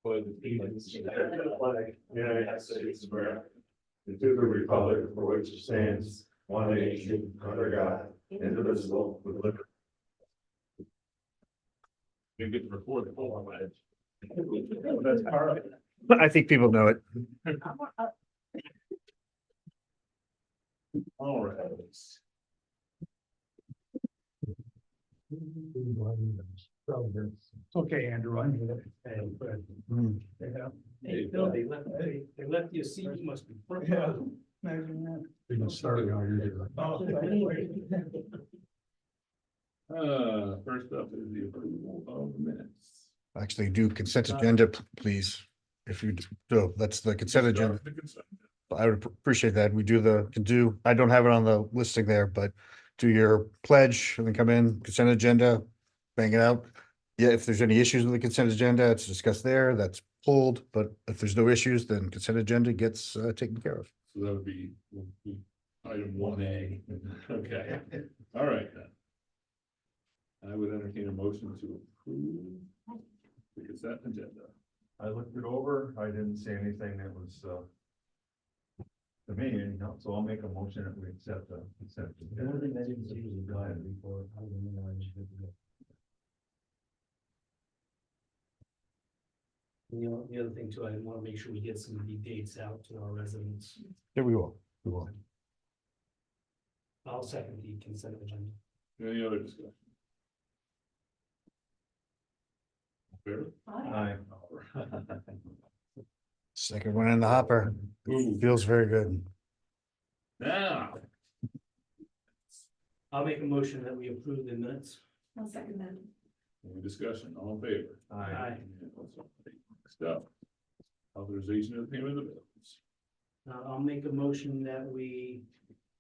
Pledge allegiance to the flag, United States of America, and to the republic for which it stands, one nation, under God, indivisible, with liberty. You get to record the whole pledge. That's all right. I think people know it. All right. Okay, Andrew, I need it. Hey, Bill, they left you a seat, you must be. Yeah. Imagine that. We can start how you're doing. First up is the approval of the minutes. Actually, do consent agenda, please. If you do, that's the consent agenda. The consent. I would appreciate that. We do, I don't have it on the listing there, but do your pledge and then come in, consent agenda, bang it out. Yeah, if there's any issues with the consent agenda, it's discussed there, that's pulled, but if there's no issues, then consent agenda gets taken care of. So that would be item 1A. Okay, all right then. I would entertain a motion to approve the consent agenda. I looked it over, I didn't see anything that was, to me, anyhow, so I'll make a motion that we accept the consent. The only thing I didn't see was a guide before. I didn't know I was good to go. The other thing too, I want to make sure we get some of the dates out to our residents. There we will. We will. I'll second the consent agenda. Any other discussion? Fair? Aye. Second one in the hopper. Ooh. Feels very good. Now, I'll make a motion that we approve the minutes. I'll second that. any discussion, all in favor? Aye. Next up, authorization of payment of the bills. I'll make a motion that we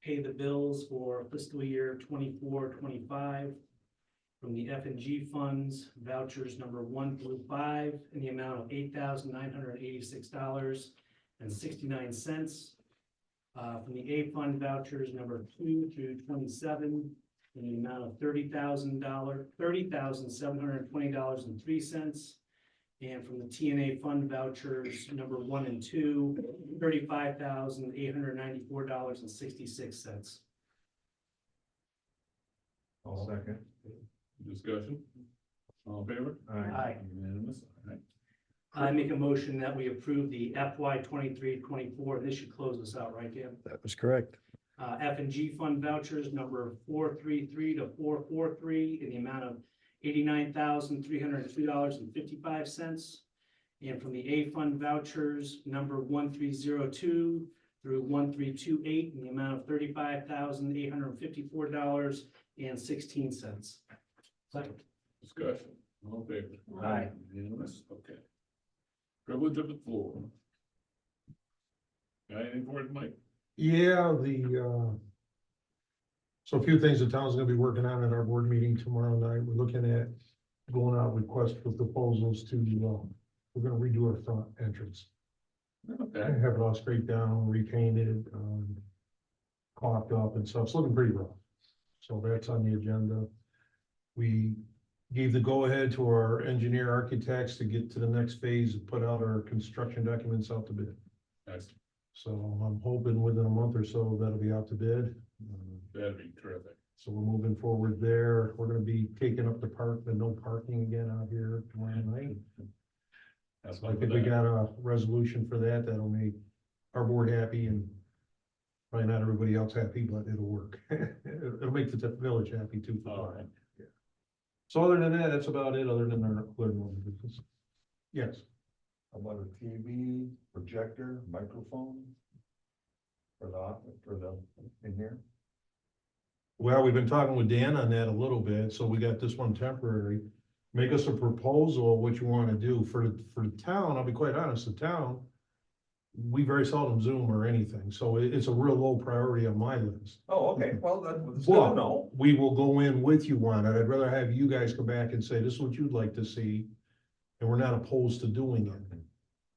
pay the bills for fiscal year 24-25 from the F and G funds, vouchers number 1 through 5 in the amount of $8,986.69. From the A fund vouchers number 2 through 27 in the amount of $30,720.03. And from the TNA fund vouchers number 1 and 2, $35,894.66. I'll second. Discussion, all in favor? Aye. Unanimous, all right. I make a motion that we approve the FY 23-24. This should close us out, right, Dan? That was correct. F and G fund vouchers number 433 to 443 in the amount of $89,302.55. And from the A fund vouchers number 1302 through 1328 in the amount of $35,854.16. Second. Discussion, all in favor? Aye. Unanimous, okay. Privilege of the floor. Got anything for it, Mike? Yeah, so a few things the town's gonna be working on at our board meeting tomorrow night. We're looking at going out request for proposals to, we're gonna redo our front entrance. Okay, Have it all straight down, repainted, caulked up and stuff. It's looking pretty rough. So that's on the agenda. We gave the go-ahead to our engineer architects to get to the next phase and put out our construction documents out to bid. that's, So I'm hoping within a month or so that'll be out to bid. that'd be terrific. So we're moving forward there. We're gonna be taking up the no parking again out here tomorrow night. Have So fun I with think we that. got a resolution for that. That'll make our board happy and probably not everybody else happy, but it'll work. It'll make the village happy too. All right. Yeah. So other than that, that's about it, other than our normal business. Yes. How about a TV, projector, microphone? For the, in here? Well, we've been talking with Dan on that a little bit, so we got this one temporary. Make us a proposal of what you want to do for the town. I'll be quite honest, the town, we very seldom Zoom or anything, so it's a real low priority on my list. Oh, okay, well, that's good Well, to know. we will go in with you on it. I'd rather have you guys come back and say, this is what you'd like to see, and we're not opposed to doing it.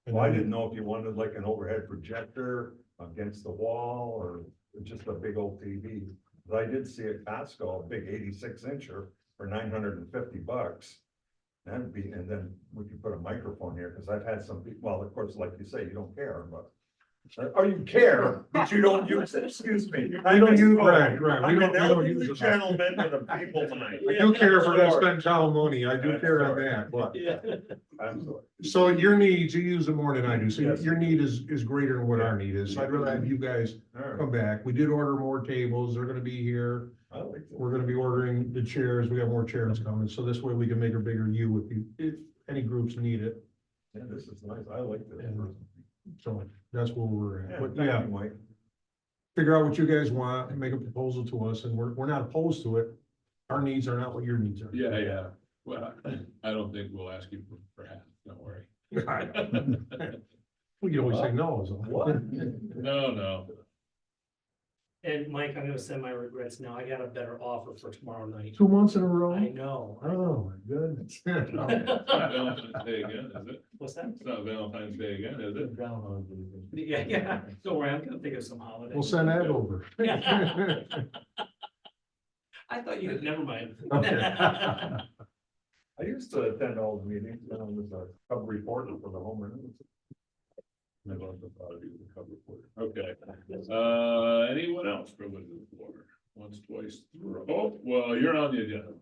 And Well, I didn't know if you wanted like an overhead projector against the wall or just a big old TV. But I did see at Costco, a big 86 incher for $950. That'd be, and then we could put a microphone here, because I've had some people, well, of course, like you say, you don't care, but. Or you care, but you don't use it, excuse me. We don't use, right, right, I'm we an don't elderly use it. gentleman with a people mind. I do care if we're gonna Sorry. spend town money, I do I'm care on sorry. that, but. Yeah. I'm sorry. So your needs, you use it more than I do, so Yes. your need is greater than what our need is, so I'd rather have you guys All right, come back. We did order more tables, they're gonna be here. I like that. We're gonna be ordering the chairs, we got more chairs coming, so this way we can make a bigger U if any groups need it. Yeah, this is nice, I like this. And- So that's where we're Yeah, at, but thank yeah, you, Mike. figure out what you guys want and make a proposal to us, and we're not opposed to it. Our needs are not what your needs are. Yeah, yeah. Well, I don't think we'll ask you for half, don't worry. We can always say no, so. What? No, no. And Mike, I'm gonna send my regrets now. I got a better offer for tomorrow night. 2 months in a row? I know. Oh, my goodness. It's not Valentine's Day again, is it? What's that? It's not Valentine's Day again, is it? Yeah, yeah. Don't worry, I'm gonna think of some holiday. We'll send that over. I thought you, never mind. Okay. I used to attend all the meetings, when I was a cub reporter for the home news. I've also thought of you as a cover reporter. Okay, anyone else for the floor? Once, twice, through. Oh, well, you're on the agenda.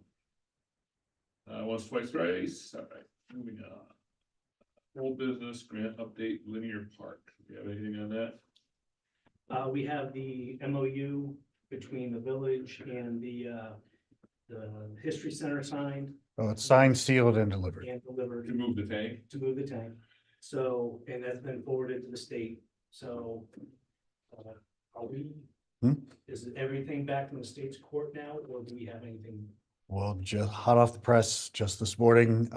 Once, twice, thrice, all right, moving on. Old business grant update linear park, do you have anything on that? We have the MOU between the village and the History Center signed Oh, it's signed, sealed and delivered. and delivered To move the tank? to move the tank. So, and that's been forwarded to the state, so. Are we? Hmm? Is everything back from the state's court now, or do we have anything? Well, just hot off the press, just this morning,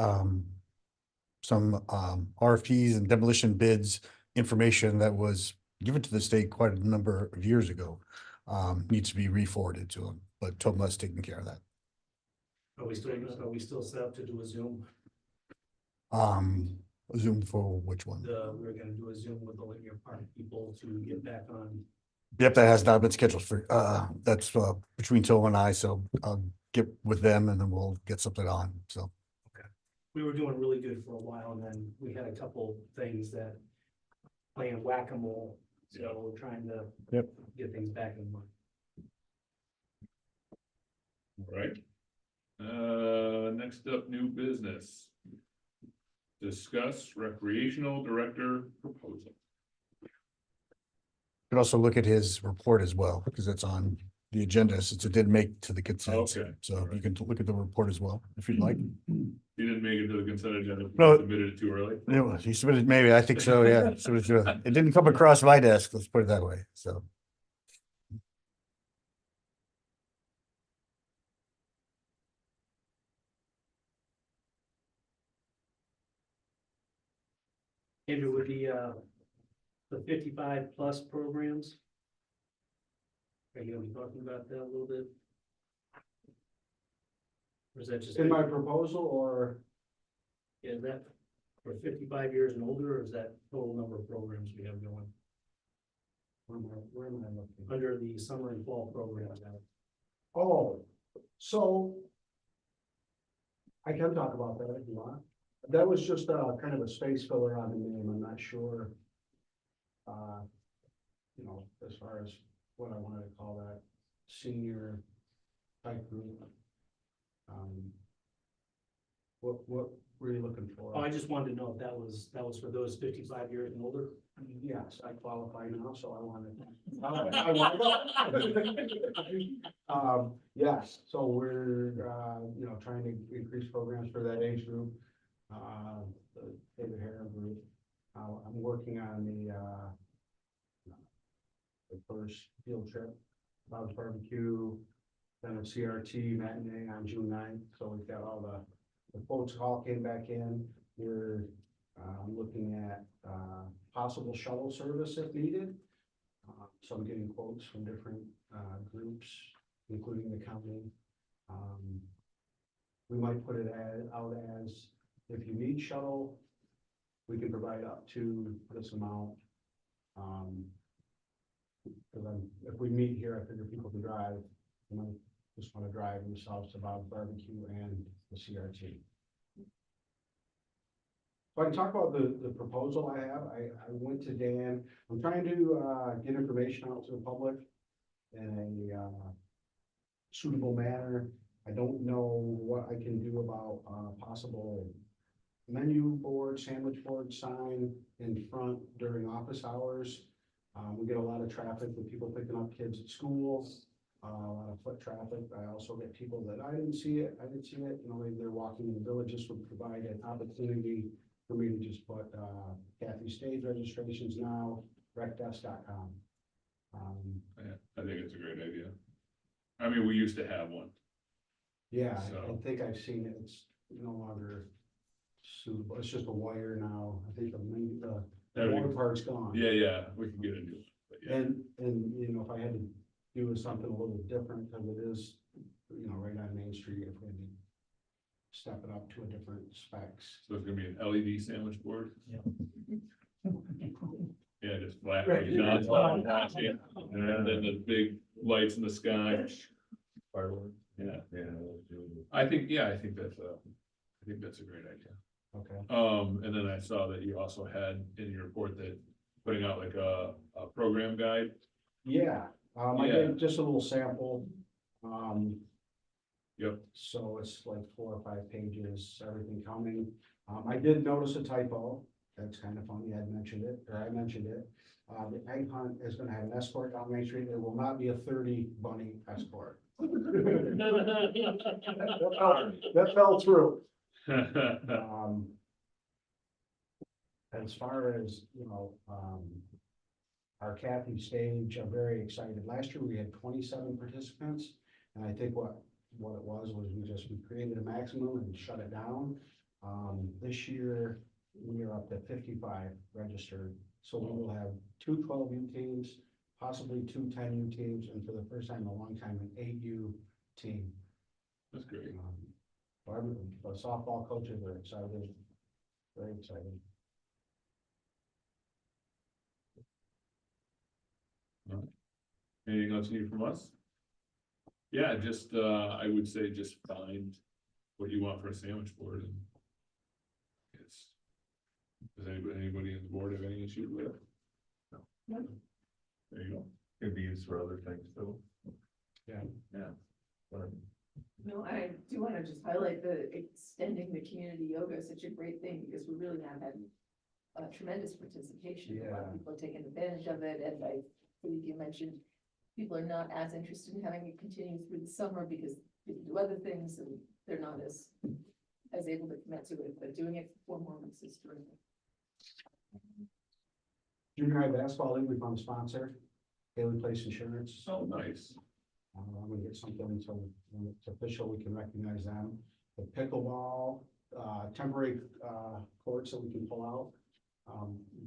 some RFPs and demolition bids, information that was given to the state quite a number of years ago. Needs to be re-forwarded to them, but Toma's taking care of that. Are we still set up to do a Zoom? Zoom for which one? We're gonna do a Zoom with the linear park people to get back on. Yep, that has not been scheduled for, that's between Till and I, so I'll get with them and then we'll get something on, so. We were doing really good for a while, and then we had a couple things that playing whack-a-mole, so we're trying to. Yep. Get things back in line. All right. Next up, new business. Discuss recreational director proposal. You can also look at his report as well, because it's on the agenda, since it did make to the consent. Okay, So you alright. can look at the report as well, if you'd like. You didn't make it to the consent agenda. because No. you Submitted it too early. It was, he submitted, maybe, I think so, yeah. It didn't come across my desk, let's put it that way, so. Andrew, with the 55+ programs. Are you gonna be talking about that a little bit? Or is that just? In my proposal, or Is that for 55 years and older, or is that total number of programs we have going where am I looking? under the summer and fall programs now? Oh, so I can talk about that if you want. That was just kind of a space filler on the name. I'm not sure. You know, as far as what I wanted to call that senior type group. What were you looking for? Oh, I just wanted to know if that was for those 55 years and older. Yes, I qualify now, so I wanted. Yes, so we're, you know, trying to increase programs for that age group. The David Harris group. I'm working on the first field trip, Bob's Barbecue, then a CRT matinee on June 9th. So we've got all the quotes all came back in. We're looking at possible shuttle service if needed. So I'm getting quotes from different groups, including the county. We might put it out as, if you need shuttle, we can provide up to this amount. Because if we meet here, I figure people can drive. You might just want to drive themselves to Bob's Barbecue and the CRT. So I can talk about the proposal I have. I went to Dan. I'm trying to, get information out to the public in a, suitable manner. I don't know what I can do about, possible menu board, sandwich board sign in front during office hours. We get a lot of traffic with people picking up kids at school, a lot of foot traffic. I also get people that I didn't see it, you know, maybe they're walking in the village. This would provide an opportunity for me to just put, Kathy Stage registrations now, recdesk.com. Yeah, I think it's a great idea. I mean, we used to have one. Yeah, I So- think I've seen it. It's no longer suitable. It's just a wire now. I think the water Everything- part's gone. Yeah, we can get a new one, but yeah. And, you know, if I had to do something a little different, because it is, you know, right on Main Street, if we had to step it up to a different specs. So it's gonna be an LED sandwich board? Yeah. Yeah, just flat, Right. non-stop flashing, and then the big lights in the sky. Fireworks. Yeah, Yeah. I think that's a great idea. Okay. And then I saw that you also had in your report that putting out like a program guide. Yeah, I Yeah. gave just a little sample. Yep. So it's like 4 or 5 pages, everything coming. I did notice a typo. That's kind of funny. I mentioned it. The egg hunt is gonna have an escort down Main Street. There will not be a 30 bunny escort. That fell through. As far as, you know, our Kathy stage, I'm very excited. Last year we had 27 participants. And I think what it was we created a maximum and shut it down. This year we are up to 55 registered. So we will have 2 12U teams, possibly 2 10U teams, and for the first time in a long time, an 8U team. That's great. The softball coaches are excited, very excited. Anything else you need from us? Yeah, just, I would say just find what you want for a sandwich board and. Does anybody in the board have any issue with it? No. There you go. Could be used for other things too. Yeah. Yeah. But No, I do want to just highlight the extending the community yoga is such a great thing because we really have had tremendous participation. A lot of people are taking advantage of it, and I believe you mentioned people are not as interested in having it continue through the summer because people do other things and they're not as able to commit to it, but doing it for 4 more weeks is terrific. Junior high basketball league, we found a sponsor, Haley Place Insurance. Oh, nice. I'm gonna get something, so when it's official, we can recognize them. The pickleball, temporary, courts that we can pull out.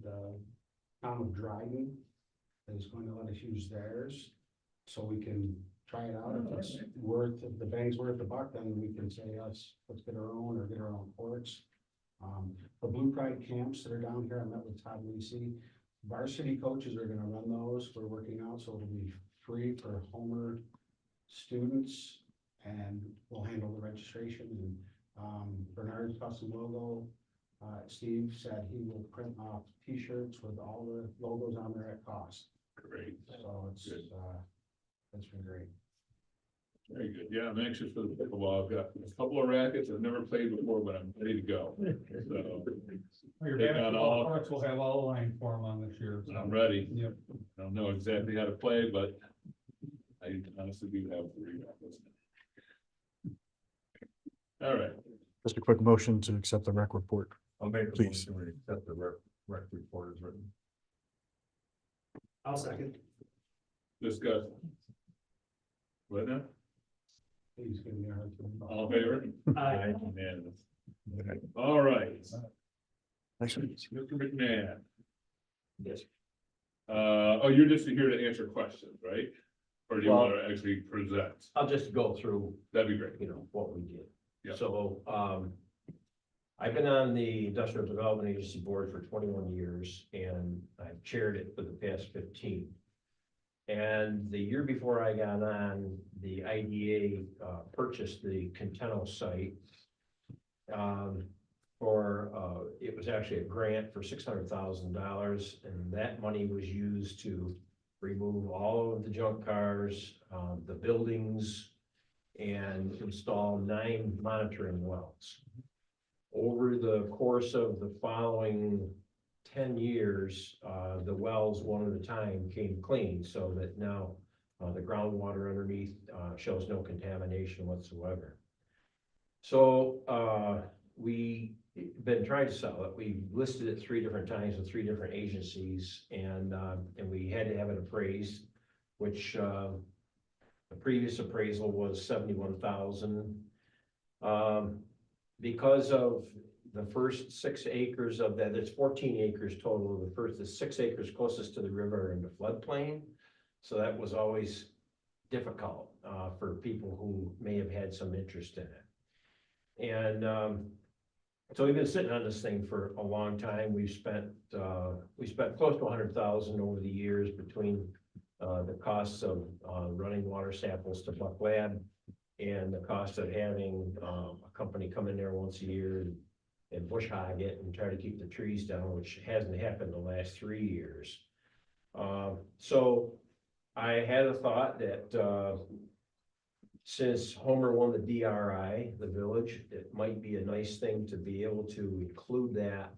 The town of Dryden is going to let us use theirs, so we can try it out. If it's worth, if the bang's worth the buck, then we can say, let's get our own or get our own courts. The Blue Pride camps that are down here, I met with Todd Lisi. Varsity coaches are gonna run those. We're working out, so it'll be free for Homer students, and we'll handle the registration. And Bernard's custom logo, Steve said he will print off T-shirts with all the logos on there at cost. Great. So it's Good. it's been great. Very good. Yeah, I'm anxious for the pickleball. I've got a couple of rackets I've never played before, but I'm ready to go. So Your Take on all- basketball courts will have all the line form on this year. so. I'm ready. Yep. I don't know exactly how to play, but I honestly do have 3 rackets. All right. Just a quick motion to accept the rec report. I'll make a Please. motion to accept the rec report as written. I'll second. Discuss. What now? Please give me a hard time. All in favor? Aye. Unanimous. All right, Next one. Mr. McMahon. Yes. Oh, you're just here to answer questions, right? Or do you want to actually present? I'll just go through, That'd be great. you know, what we did. Yeah. So, I've been on the Industrial Development Agency Board for 21 years, and I've chaired it for the past 15. And the year before I got on, the IDA purchased the Conteno site. it was actually a grant for $600,000, and that money was used to remove all of the junk cars, the buildings, and install 9 monitoring wells. Over the course of the following 10 years, the wells one at a time came clean, so that now the groundwater underneath shows no contamination whatsoever. So we been trying to sell it. We listed it 3 different times with 3 different agencies, and we had to have it appraised, which the previous appraisal was 71,000. Because of the first 6 acres of that, there's 14 acres total. The 6 acres closest to the river are in the floodplain. So that was always difficult for people who may have had some interest in it. And so we've been sitting on this thing for a long time. We spent close to 100,000 over the years between the costs of running water samples to Buck Lab and the cost of having a company come in there once a year and bush hog it and try to keep the trees down, which hasn't happened the last 3 years. So I had a thought that since Homer won the DRI, the village, it might be a nice thing to be able to include that,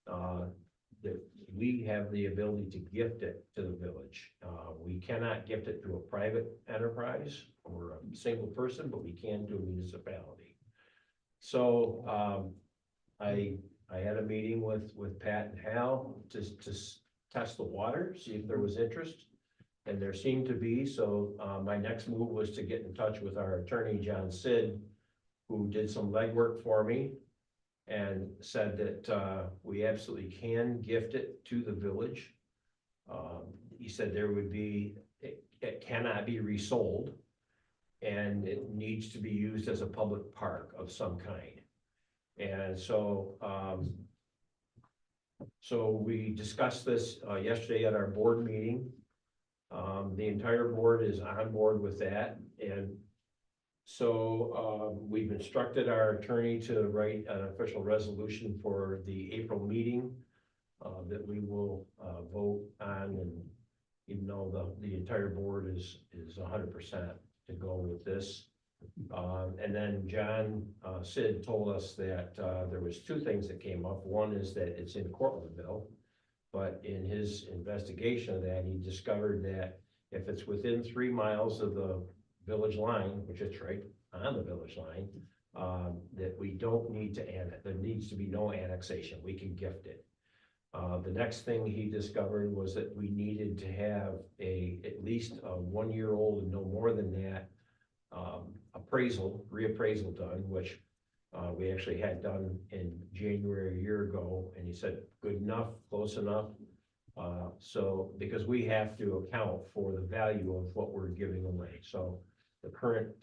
that we have the ability to gift it to the village. We cannot gift it to a private enterprise or a single person, but we can to a municipality. So I had a meeting with Pat and Hal to test the water, see if there was interest. And there seemed to be, so my next move was to get in touch with our attorney, John Sid, who did some legwork for me and said that we absolutely can gift it to the village. He said there would be, it cannot be resold, and it needs to be used as a public park of some kind. And so, so we discussed this yesterday at our board meeting. The entire board is on board with that, and so we've instructed our attorney to write an official resolution for the April meeting that we will vote on, and even though the entire board is 100% to go with this. And then John Sid told us that there was 2 things that came up. One is that it's in Cortlandville, but in his investigation of that, he discovered that if it's within 3 miles of the village line, which it's right on the village line, that we don't need to annex. There needs to be no annexation. We can gift it. The next thing he discovered was that we needed to have at least a 1-year-old and no more than that reappraisal done, which we actually had done in January a year ago, and he said, good enough, close enough. So, because we have to account for the value of what we're giving away. So the current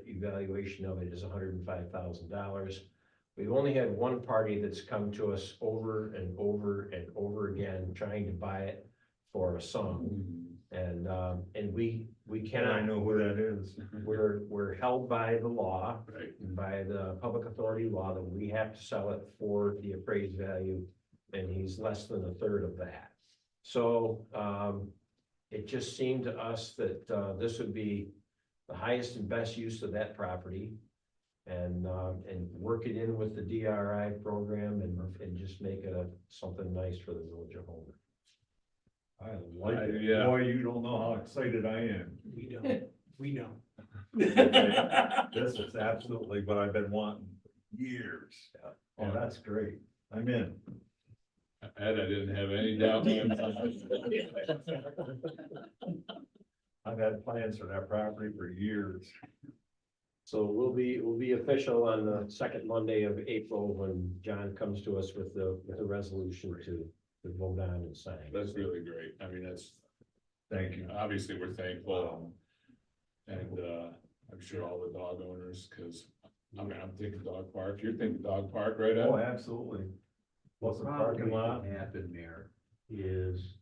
evaluation of it is $105,000. We've only had one party that's come to us over and over and over again, trying to buy it for a sum. And we And I cannot, know who that is. we're held by the law, Right. by the public authority law, that we have to sell it for the appraised value, and he's less than 1/3 of that. So it just seemed to us that this would be the highest and best use of that property, and work it in with the DRI program and just make it something nice for the village of Homer. I like it. Yeah. Boy, you don't know how excited I am. We don't, we know. This is absolutely what I've been wanting for years. Oh, that's great. I'm in. Ed, I didn't have any doubt. I've had plans for that property for years. So we'll be official on the second Monday of April when John comes to us with the resolution to vote on and sign. That's really great. I mean, Thank you. obviously, we're thankful. And I'm sure all the dog owners, because I mean, I'm thinking dog park, you're thinking dog park, right? Ed? Oh, absolutely. Plus a parking lot. Happen there is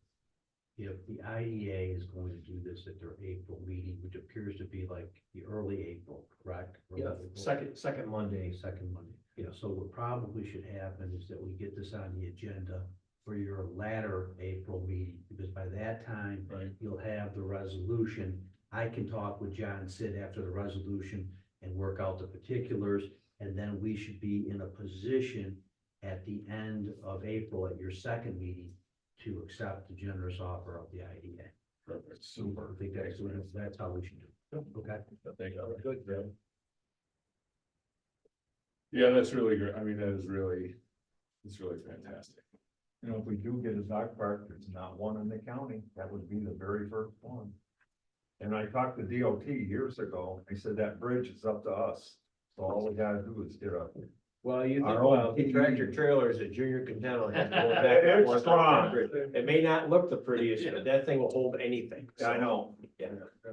if the IEA is going to do this at their April meeting, which appears to be like the early April, correct? Early Yeah, April. second Monday. Second Monday. Yeah, so what probably should happen is that we get this on the agenda for your latter April meeting, because by that time, Right. you'll have the resolution. I can talk with John Sid after the resolution and work out the particulars, and then we should be in a position at the end of April at your second meeting to accept the generous offer of the IDA. Perfect. Super. I think that's how we should do it. Okay. Thank you. Good, yeah. Yeah, that's really great. I mean, it's really fantastic. You know, if we do get a dog park, there's not one in the county, that would be the very first one. And I talked to DOT years ago, they said that bridge is up to us, so all we gotta do is get a. Well, you think, Our well, own the tractor trailers at Junior Continental have to go back and It's forth. strong. It may not look the prettiest, but that thing will hold anything. I know. Yeah.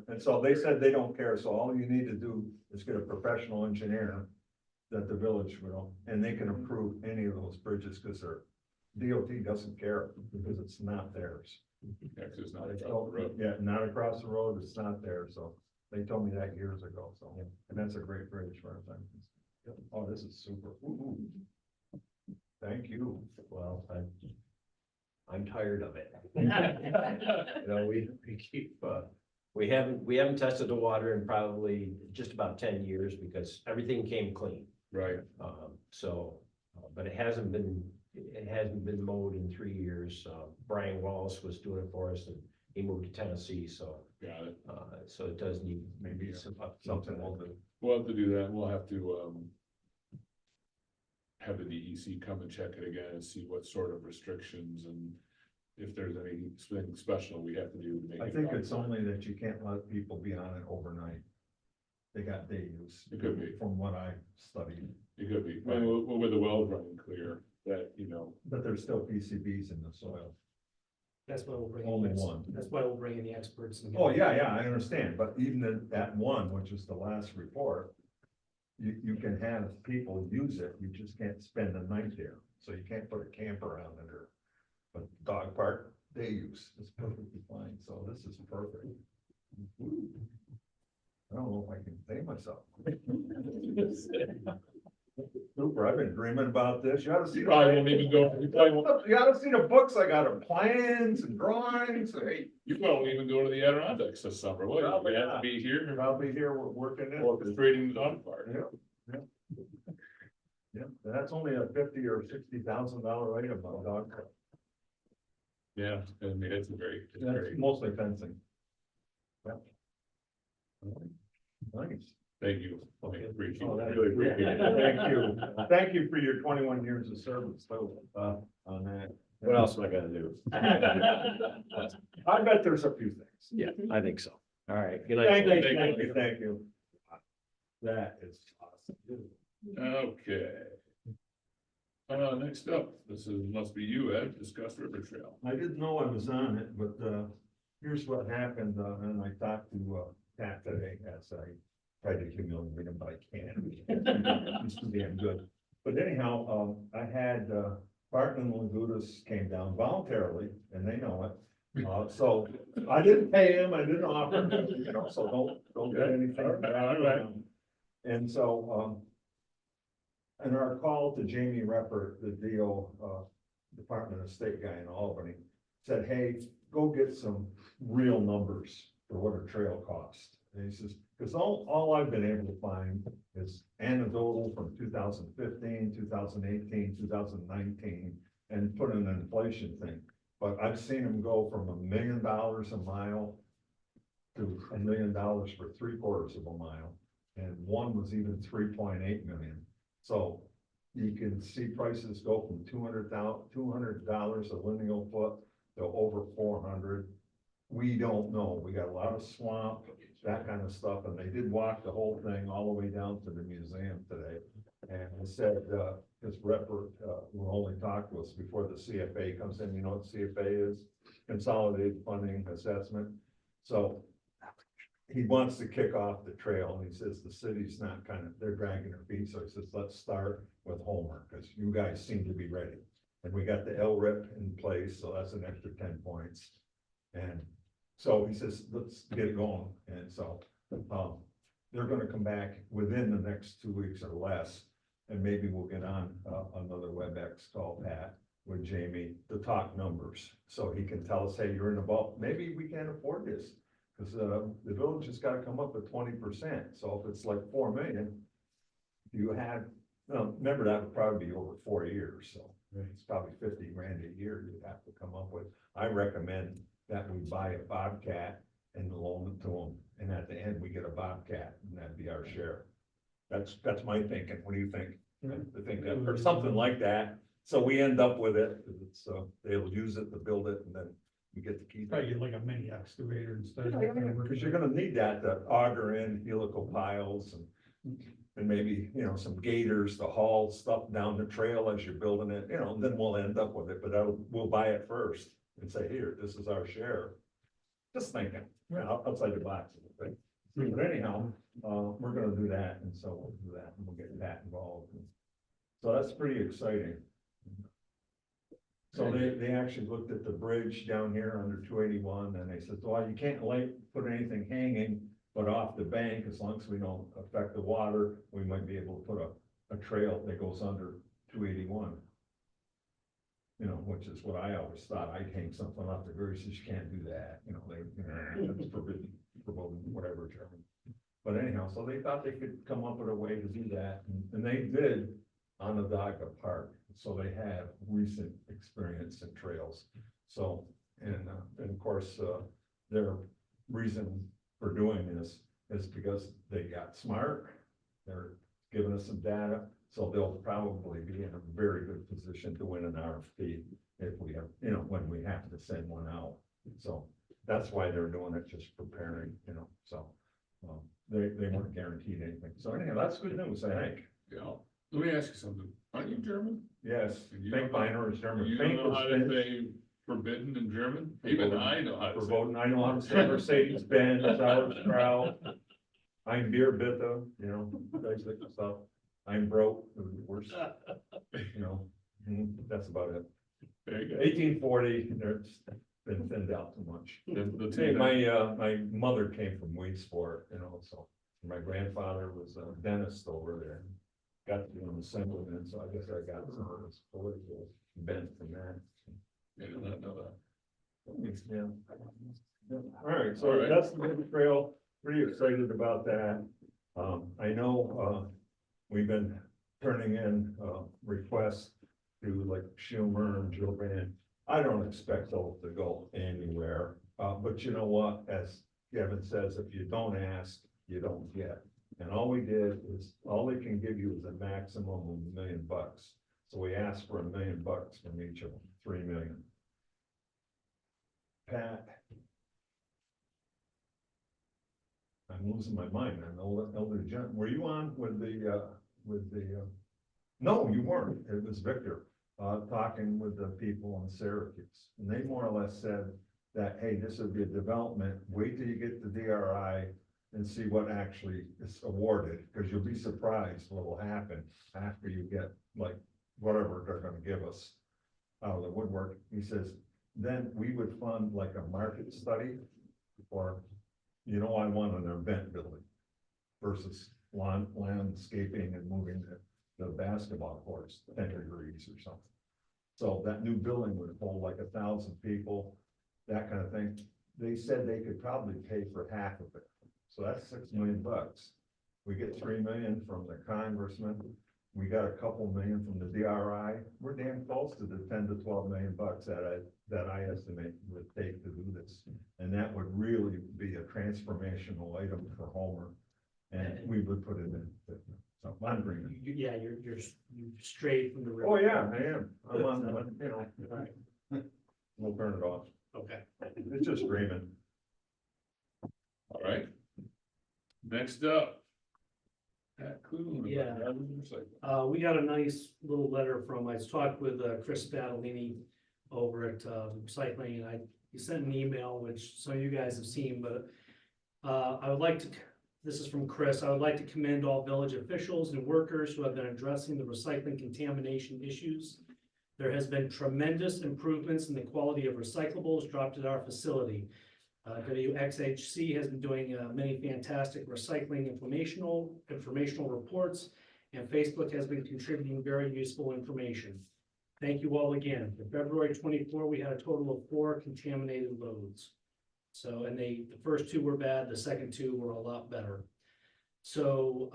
And so they said they don't care, so all you need to do is get a professional engineer that the village will, and they can approve any of those bridges, because their DOT doesn't care, because it's not theirs. Yeah, 'cause it's not across the road. Yeah, not across the road, it's not there, so they told me that years ago, so, and that's a great bridge for us. Oh, this is super. Ooh. Thank you. Well, I'm tired of it. You know, we keep, we haven't tested the water in probably just about 10 years because everything came clean. Right. But it hasn't been mowed in 3 years. Brian Wallace was doing it for us and he moved to Tennessee, so, Got it. so it does need Maybe some something we'll do. We'll have to do that. We'll have to, have the DEC come and check it again and see what sort of restrictions and if there's anything special we have to do to make it. I think it's only that you can't let people be on it overnight. They got day use. It could be. From what I studied, It could be, well, with the wells running clear, that, you know, but there's still PCBs in the soil. That's why we'll bring. Only one. That's why we'll bring in the experts. and- Oh, yeah, I understand, but even that one, which is the last report, you can have people use it, you just can't spend the night there, so you can't put a camper out there. But dog park, day use is perfectly fine, so this is perfect. I don't know if I can say myself. Super, I've been dreaming about this, you ought to see. you probably won't even go, you probably won't, You ought to see the books, I got of plans and drawings, hey, you won't even go to the Adirondacks this summer, will you? Probably You have to not. be here, I'll be here, we're working it. orchestrating the dog park. Yeah, that's only a $50,000 or $60,000 item on dog park. Yeah, I mean, it's very, That's mostly fencing. Yep. Nice. thank you. I appreciate Oh, it. that's Really appreciate it. Thank you. Thank you for your 21 years of service, so, on that. What else am I gonna do? I bet there's a few things. Yeah, I think so. All right, good night. Thank you, Thank thank you, thank you. That is awesome. Okay. Next up, must be you, Ed, discuss River Trail. I didn't know I was on it, but, here's what happened, and I talked to, Pat today as I tried to humiliate him, but I can't. He's too damn good. But anyhow, I had, Barton and Lagudas came down voluntarily, and they know it. So I didn't pay him, I didn't offer, you know, so don't get anything. All right. And so, in our call to Jamie Repper, the DO, Department of State guy in Albany, said, hey, go get some real numbers for what a trail costs. And he says, because all I've been able to find is anecdotal from 2015, 2018, 2019, and put in an inflation thing. But I've seen them go from $1 million a mile to $1 million for 3/4 of a mile. And one was even 3.8 million. So you can see prices go from $200 a lineal foot to over 400. We don't know. We got a lot of swamp, that kind of stuff, and they did walk the whole thing all the way down to the museum today. And they said, this Repper will only talk to us before the CFA comes in. You know what CFA is? Consolidated Funding Assessment. So he wants to kick off the trail, and he says the city's not they're dragging their feet, so he says, let's start with Homer, because you guys seem to be ready. And we got the LRIP in place, so that's an extra 10 points. And so he says, let's get it going, and so, they're gonna come back within the next 2 weeks or less. And maybe we'll get on, another WebEx call, Pat, with Jamie to talk numbers, so he can tell us, hey, you're in the ball, maybe we can't afford this. Cause, the village has gotta come up with 20%, so if it's like 4 million, you had, remember that would probably be over 4 years, so it's probably 50 grand a year you'd have to come up with. I recommend that we buy a Bobcat and loan it to them, and at the end, we get a Bobcat, and that'd be our share. That's my thinking, what do you think? I think that, or something like that, so we end up with it, it's, they'll use it to build it, and then we get to keep Probably it. get like a mini excavator instead of. Because you're gonna need that to auger in helical piles and maybe, some gators to haul stuff down the trail as you're building it, and then we'll end up with it, but we'll buy it first and say, here, this is our share. Just thinking, outside the box, right? But anyhow, we're gonna do that, and so we'll do that, and we'll get that involved. So that's pretty exciting. So they actually looked at the bridge down here under 281, and they said, well, you can't put anything hanging, but off the bank, as long as we don't affect the water, we might be able to put a trail that goes under 281. Which is what I always thought, I'd hang something off the bridge, says you can't do that, that's forbidden, whatever German. But anyhow, so they thought they could come up with a way to do that, and they did on Onondaga Park, so they have recent experience in trails. So, and of course, their reason for doing this is because they got smart, they're giving us some data, so they'll probably be in a very good position to win an RFP if we have, when we have to send one out. So that's why they're doing it, just preparing, so. They weren't guaranteed anything, so anyhow, that's good news, I think. Yeah, let me ask you something, aren't you German? Yes, And you Fink don't know- Miner is German. You Fink don't know how is to Finnish. say forbidden in German? Even I know how to say. Verboten, I know how to say Mercedes-Benz, Sauerkraut. I'm beer bitte, basic stuff. I'm broke, it would be worse. That's about it. Very good. 1840, it's been thinned out too much. The Hey, team- my mother came from Weedsport, so my grandfather was a dentist over there. Got to be on the assemblyman, so I guess I got some of this political bent from that. I did not know that. Yeah. All right, so All right. that's the River Trail, pretty excited about that. I know, we've been turning in, requests to like Schumer and Gillibrand. I don't expect those to go anywhere, but you know what, as Kevin says, if you don't ask, you don't get. And all we did is, all they can give you is a maximum of $1 million. So we asked for $1 million from each of them, 3 million. Pat. I'm losing my mind, I'm elder John, were you on with the, no, you weren't, it was Victor, talking with the people in Syracuse. And they more or less said that, hey, this would be a development, wait till you get the DRI and see what actually is awarded, because you'll be surprised what will happen after you get like whatever they're gonna give us out of the woodwork. He says, then we would fund like a market study or, I want an event building versus landscaping and moving the basketball courts 10 degrees or something. So that new building would hold like 1,000 people, that kind of thing. They said they could probably pay for half of it. So that's $6 million. We get 3 million from the congressman. We got a couple million from the DRI. We're damn close to the 10 to 12 million bucks that I estimate would take to do this. And that would really be a transformational item for Homer. And we would put it in. So I'm agreeing. Yeah, you're straight from the river. Oh, yeah, I am. I'm on, Right, we'll turn it off. okay. It's just dreaming. All right. Next up. Pat Coon. Yeah. We got a nice little letter from, I talked with Chris Badalini over at recycling, and he sent an email, which some of you guys have seen, but I would like to, this is from Chris, I would like to commend all village officials and workers who have been addressing the recycling contamination issues There has been tremendous improvements in the quality of recyclables dropped at our facility. WXHC has been doing many fantastic recycling informational reports, and Facebook has been contributing very useful information. Thank you all again. For February 24, we had a total of 4 contaminated loads. So, and the first 2 were bad, the second 2 were a lot better. So,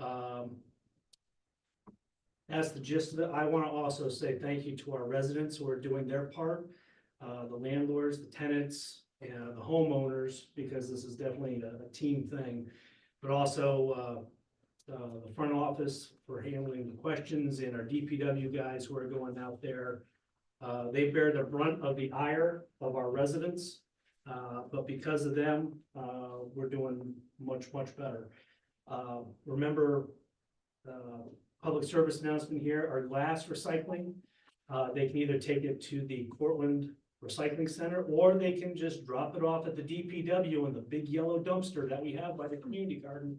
that's the gist of it. I want to also say thank you to our residents who are doing their part, the landlords, the tenants, and the homeowners, because this is definitely a team thing. But also the front office for handling the questions, and our DPW guys who are going out there. They bear the brunt of the ire of our residents, but because of them, we're doing much better. Remember, public service announcement here, our glass recycling, they can either take it to the Cortland Recycling Center, or they can just drop it off at the DPW in the big yellow dumpster that we have by the community garden,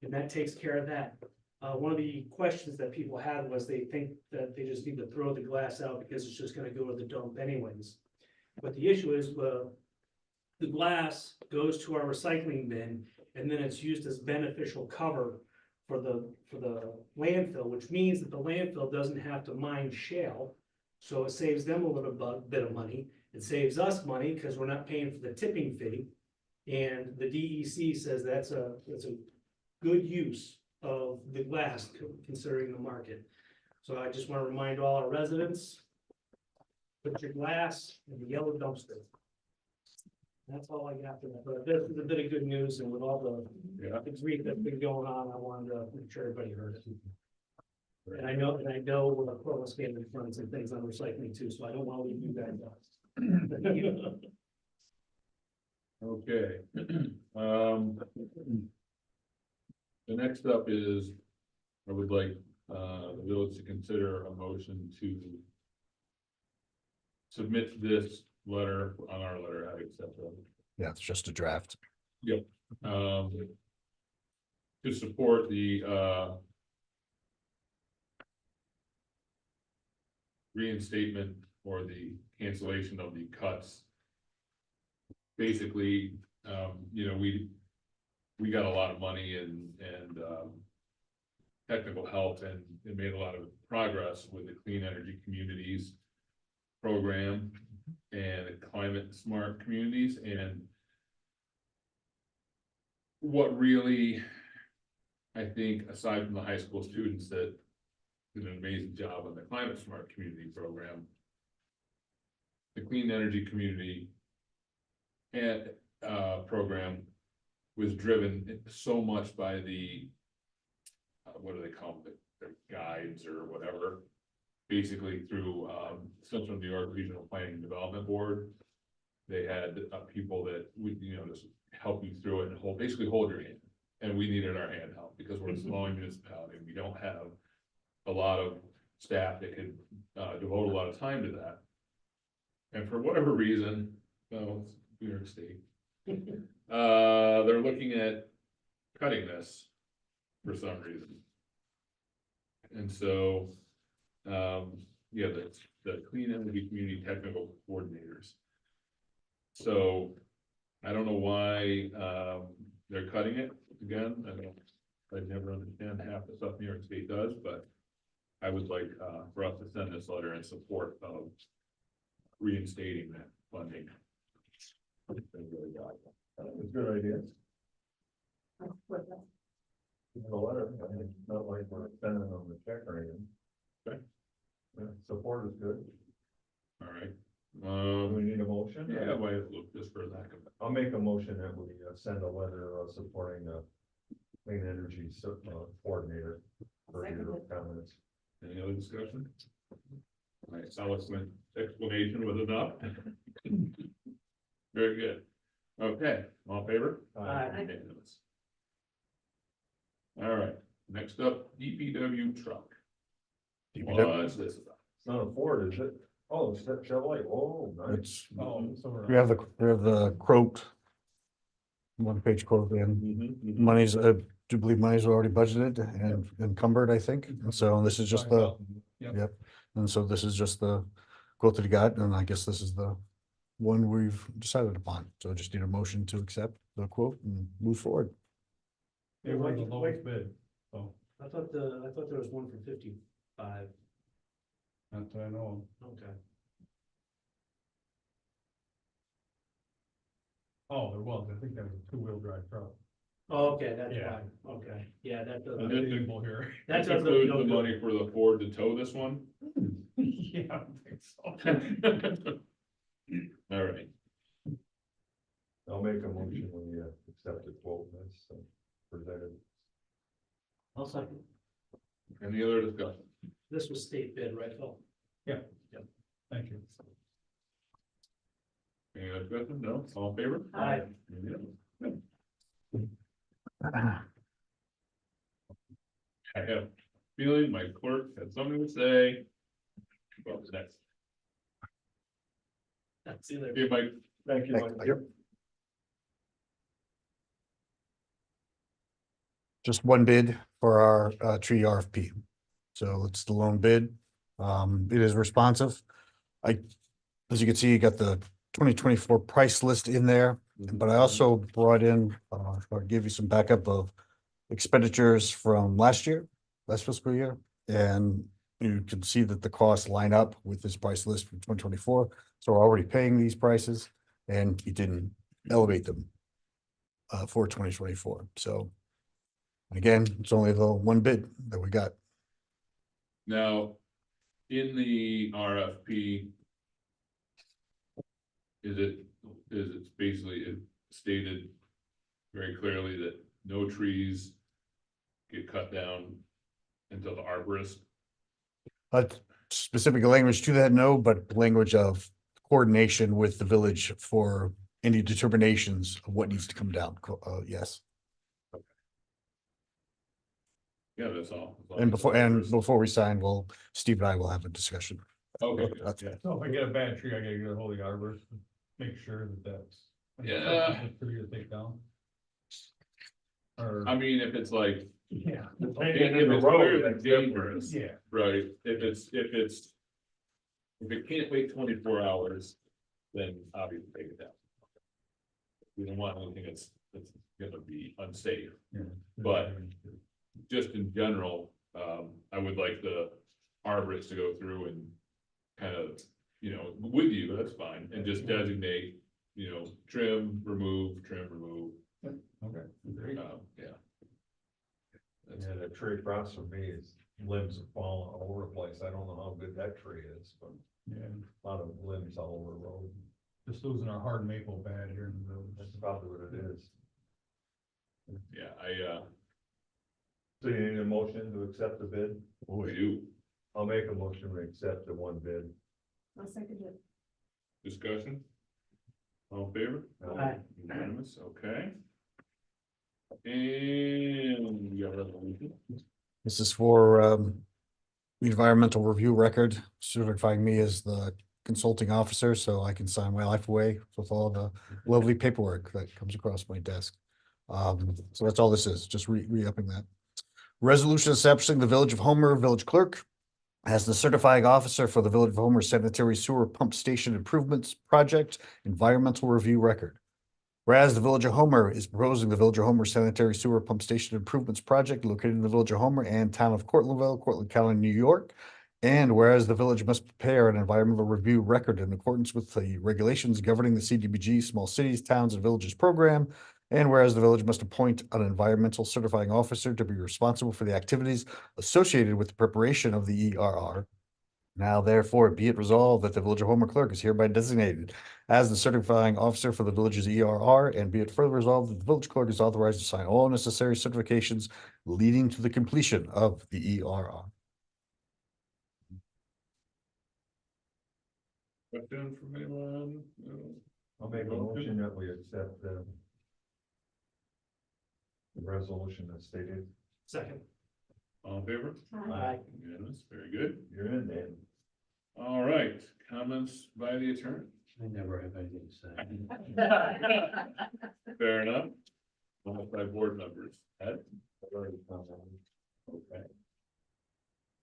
and that takes care of that. One of the questions that people had was they think that they just need to throw the glass out because it's just gonna go to the dump anyways. But the issue is, the glass goes to our recycling bin, and then it's used as beneficial cover for the landfill, which means that the landfill doesn't have to mine shale. So it saves them a little bit of money. It saves us money because we're not paying for the tipping fee. And the DEC says that's a good use of the glass considering the market. So I just want to remind all our residents, put your glass in the yellow dumpster. That's all I got for that, but this is a bit of good news, and with all the grief that's been going on, I wanted to make sure everybody heard it. And I know we're a close family friends and things on recycling too, so I don't want to leave you guys out. Okay. The next up is, I would like, the village to consider a motion to submit this letter on our letterhead, et cetera. Yeah, it's just a draft. To support the, reinstatement or the cancellation of the cuts. Basically, you know, we got a lot of money and technical help, and it made a lot of progress with the Clean Energy Communities program and climate smart communities. And what really, I think, aside from the high school students that did an amazing job on the climate smart community program, the Clean Energy Community and program was driven so much by the what do they call them, their guides or whatever, basically through Central New York Regional Planning and Development Board. They had people that would, you know, just help you through it and basically hold your hand, and we needed our hand held because we're a small municipality and we don't have a lot of staff that could devote a lot of time to that. And for whatever reason, well, it's New York State, they're looking at cutting this for some reason. And so, yeah, the Clean Energy Community Technical Coordinators. So I don't know why they're cutting it again. I never understand half the stuff New York State does, but I would like for us to send this letter in support of reinstating that funding. It's a good idea. The letter, I mean, it's not like we're sending them the check or anything. Okay. Yeah, support is good. All right. Do we need a motion? Yeah, why look just for lack of. I'll make a motion that we send a letter supporting the clean energy coordinator for your comments. Any other discussion? All right, Sal's explanation was enough. Very good. Okay, all in favor? Aye. Unanimous. All right, next up, DPW truck. What's this about? It's not a Ford, is it? Oh, it's that Chevrolet. Oh, nice. It's, Oh, somewhere we have the quote. 1-page quote, and Mhm. money's, I do believe money's already budgeted and encumbered, I think. And so this is just the, Yep. yep. And so this is just the quote that he got, and I guess this is the one we've decided upon. So I just need a motion to accept the quote and move forward. They were the lowest bid, so, I thought there was one for 55. not that I know Okay. of. Oh, there was, I think that was a two-wheel drive truck. Oh, okay, that's Yeah. fine, okay, yeah, that does. And I then- think we'll hear. That That does look includes no the good. money for the Ford to tow this one? Yeah, I think so. All right, I'll make a motion when you accept the quote that's presented. I'll second. any other discussion? This was state bid, right, Phil? Thank you. Any other discussion? No, all in favor? Aye. Yeah. I have a feeling my clerk had something to say. Well, next, See you later. okay, Mike, Thank you, Mike. Yep. Just one bid for our tree RFP. So it's the lone bid. It is responsive. As you can see, you got the 2024 price list in there, but I also brought in, or give you some backup of expenditures from last fiscal year. And you can see that the costs line up with this price list from 2024. So we're already paying these prices and you didn't elevate them for 2024. So again, it's only the one bid that we got. now, in the RFP. Is it basically it stated very clearly that no trees get cut down until the arborist? Specific language to that, no, but language of coordination with the village for any determinations of what needs to come down. Yes. Yeah, that's all. As long And as the before arborist- we sign, Steve and I will have a discussion. Okay, good, That's- yeah. So if I get a bad tree, I gotta get a hold of the arborist, and make sure that that's. Yeah. Good for you to take down. Or, I mean, if it's like, yeah. if it's clearly dangerous, Yeah, right, if it can't wait 24 hours, then obviously take it down. We don't want anything that's gonna be unsafe, yeah. But- just in general, I would like the arborist to go through and kind of, with you, that's fine, and just designate, trim, remove. Okay, great. Yeah. That's Yeah, that tree across from me is limbs have fallen all over the place. I don't know how good that tree is, but Yeah, a lot of limbs all over the road. just losing our hard maple bad here in the village. That's probably what it is. Yeah, So you need a motion to accept the bid? I do. I'll make a motion to accept the one bid. I'll second it. Discussion? All in favor? Aye. Unanimous, okay. And we got resolution. This is for the environmental review record, certifying me as the consulting officer, so I can sign my life away with all the lovely paperwork that comes across my desk. So that's all this is, just re-upping that. Resolution establishing the Village of Homer Village Clerk as the certifying officer for the Village of Homer Sanitary Sewer Pump Station Improvements Project Environmental Review Record. Whereas the Village of Homer is proposing the Village of Homer Sanitary Sewer Pump Station Improvements Project located in the Village of Homer and Town of Cortlandville, Cortland County, New York. And whereas the village must prepare an environmental review record in accordance with the regulations governing the CDBG Small Cities, Towns and Villages Program. And whereas the village must appoint an environmental certifying officer to be responsible for the activities associated with the preparation of the ERR. Now therefore be it resolved that the Village of Homer Clerk is hereby designated as the certifying officer for the village's ERR, and be it further resolved that the village clerk is authorized to sign all necessary certifications leading to the completion of the ERR. Question from anyone? No? I'll make a motion that we accept the resolution as stated. Second. All in favor? Aye. Unanimous, very good. You're in, Dan. All right, comments by the attorney? I never have anything to say. Fair enough. Comments by board members? Ed? Okay.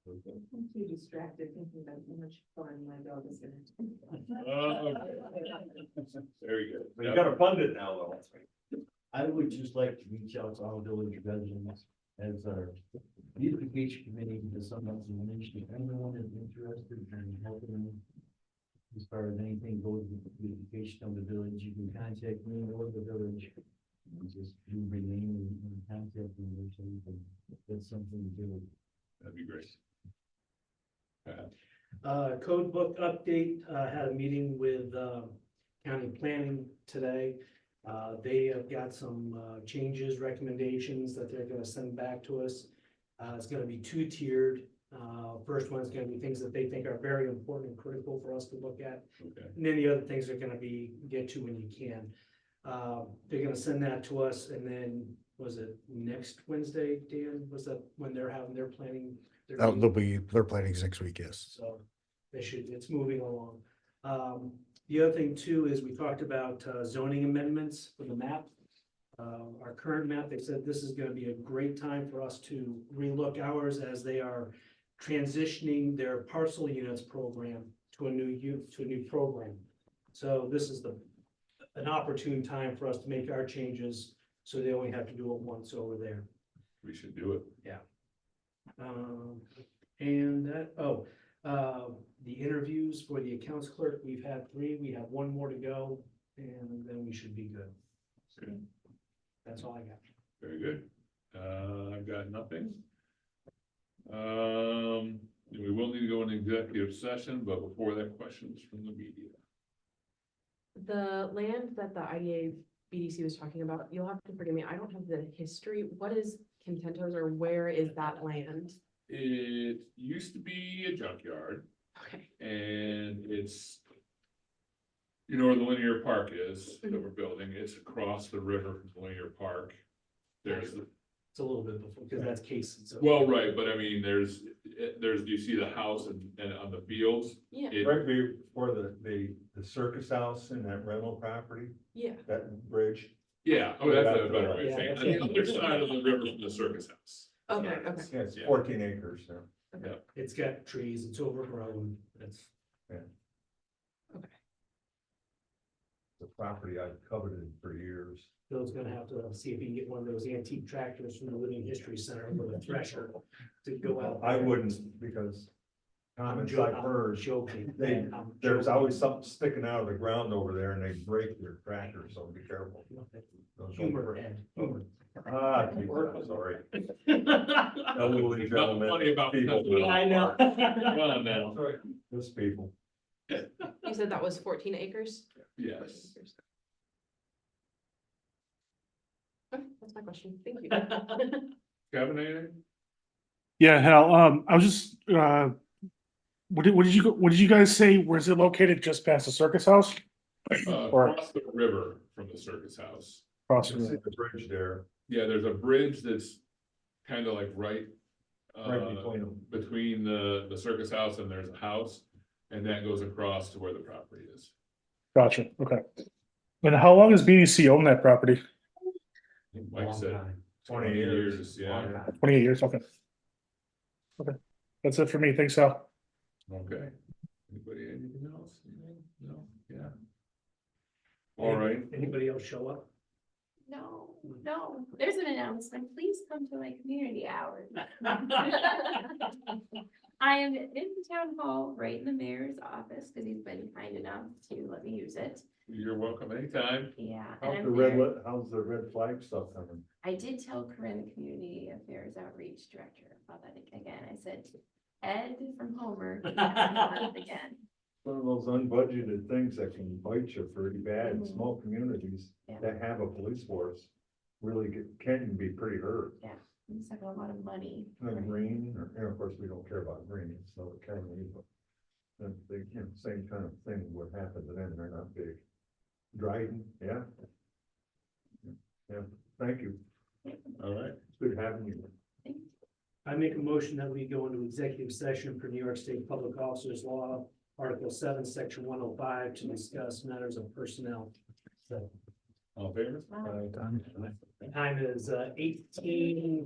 I'm too distracted thinking about how much fun my dog is gonna Very good. But you gotta fund it now, though. I would just like to reach out to all village residents as our beautification committee to some information, if anyone is interested in helping. As far as anything goes with the beautification of the village, you can contact me or the village. And just leave your name and contact me, so you can, that's something to do. That'd be great. Code book update, had a meeting with, county planning today. They have got some, changes, recommendations that they're gonna send back to us. It's gonna be two-tiered. First one's gonna be things that they think are very important and critical for us to look at. Okay. And then the other things are gonna be, get to when you can. They're gonna send that to us, and then, was it next Wednesday, Dan? Was that when they're having their planning? their meeting? Their planning is next week, yes. So they should, it's moving along. The other thing too is we talked about zoning amendments for the map. Our current map, they said this is gonna be a great time for us to relook ours as they are transitioning their parcel units program to a new program. So this is an opportune time for us to make our changes, so they only have to do it once over there. We should do it. And that, the interviews for the accounts clerk, we've had 3, we have 1 more to go, and then we should be good. Good. That's all I got. Very good. I've got nothing. We will need to go into executive session, but before that, questions from the media. The land that the IDA BDC was talking about, you'll have to forgive me, I don't have the history. What is Contentos, or where is that land? It used to be a junkyard, Okay, and it's, you know where the linear park is that we're building, it's across the river from the linear park. There's, It's a little bit before, because that's Casey. So. well, right, but I mean, there's, you see the house and on the fields? yeah, It- Right before the circus house and that rental property, yeah, that bridge. Yeah, oh, that's a better way of Yeah, saying it. that's On the it. other side of the river from the circus house. okay, okay. Yeah, it's Yeah. 14 acres now. It's got trees, it's overgrown, it's, The property I've coveted for years. Bill's gonna have to see if he can get one of those antique tractors from the Living History Center with a thresher to go out. I there. wouldn't, because I'm comments jo- I've I'm heard, joking. they- I'm there's joking. always something sticking out of the ground over there and they break your tractor, so be careful. Those don't Humor, break. Ed, humor. Ah, geez, I'm sorry. Nothing Elderly gentlemen, funny about people. that. I know. Come on now. Those people. You said that was 14 acres? Yes. Okay, that's my question, thank you. Kevin, anything? Yeah, Hal, I was just, what did you guys say? Where's it located? Just past the circus house? Or- Across the river from the circus house. Across You the see river? the bridge there, Yeah, there's a bridge that's kind of like right. right between them. Between the circus house and there's a house, and that goes across to where the property is. Gotcha, okay. And how long has BDC owned that property? Like I Long said, time. 20 years, Long yeah, time. 28 years, okay. Okay, that's it for me, thanks, Hal. okay. Anybody, anything else? No, yeah. All right, Anybody else show up? No, there's an announcement. Please come to my community hour. I am in the town hall, right in the mayor's office, because he's been kind enough to let me use it. you're welcome anytime. Yeah. and How's I'm the red, there. how's the red flag stuff coming? I did tell Corinne, the community affairs outreach director, about that again. I said, Ed from Homer. can have me on it Again. One of those unbudgeted things that can bite you pretty bad in Mhm. small communities Yeah. that have a police force. Really can be pretty hurt. I'm just having a lot of money. And green, or, of course, we don't care about green, it's not a county, but. They, same kind of thing would happen to them, they're not big. Dryden, yeah. Yeah, thank you, All right, it's good having you. I make a motion that we go into executive session for New York State Public Officers Law, Article 7, Section 105, to discuss matters of personnel. So, all in favor? Wow. the time is 18